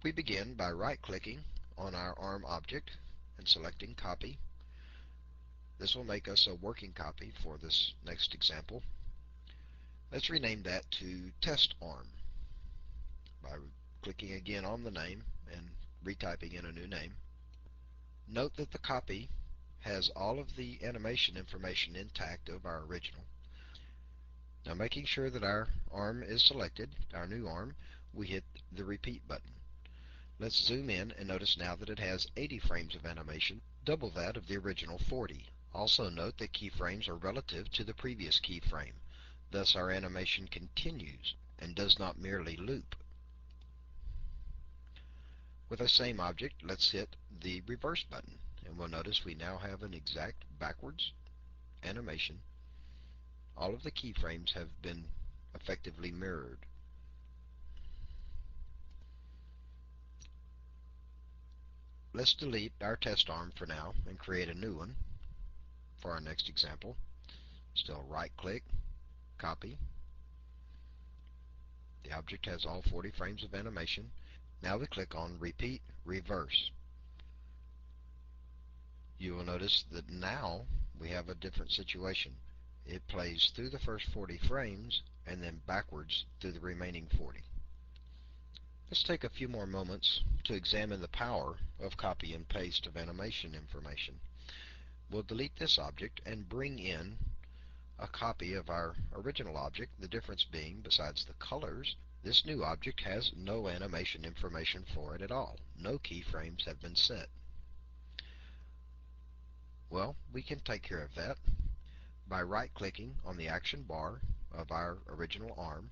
We begin by right-clicking on our ARM object and selecting Copy. This will make us a working copy for this next example. Let's rename that to Test ARM by clicking again on the name and retyping in a new name. Note that the copy has all of the animation information intact of our original. Now, making sure that our arm is selected, our new arm, we hit the repeat button. Let's zoom in and notice now that it has 80 frames of animation, double that of the original 40. Also note that keyframes are relative to the previous keyframe. Thus our animation continues and does not merely loop. With the same object, let's hit the reverse button, and we'll notice we now have an exact backwards animation. All of the keyframes have been effectively mirrored. Let's delete our test arm for now and create a new one for our next example. Still right-click, copy. The object has all 40 frames of animation. Now we click on Repeat Reverse. You will notice that now we have a different situation. It plays through the first 40 frames and then backwards through the remaining 40. Let's take a few more moments to examine the power of copy and paste of animation information. We'll delete this object and bring in a copy of our original object, the difference being, besides the colors, this new object has no animation information for it at all. No keyframes have been set. Well, we can take care of that by right-clicking on the action bar of our original arm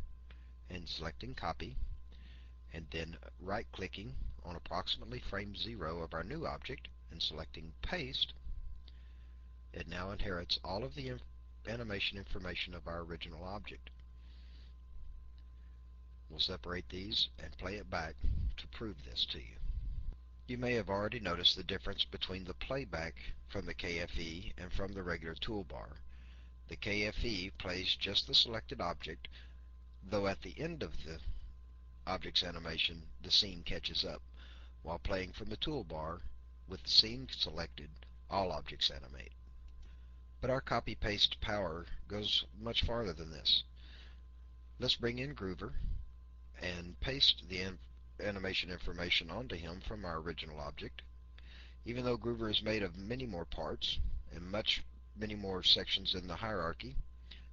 and selecting Copy, and then right-clicking on approximately frame 0 of our new object and selecting Paste. It now inherits all of the animation information of our original object. We'll separate these and play it back to prove this to you. You may have already noticed the difference between the playback from the KFE and from the regular toolbar. The KFE plays just the selected object, though at the end of the object's animation the scene catches up, while playing from the toolbar with the scene selected, all objects animate. But our copy-paste power goes much farther than this. Let's bring in Groover and paste the animation information onto him from our original object. Even though Groover is made of many more parts and many more sections in the hierarchy,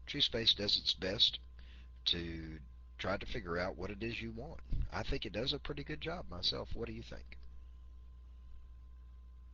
TrueSpace does its best to try to figure out what it is you want. I think it does a pretty good job myself. What do you think?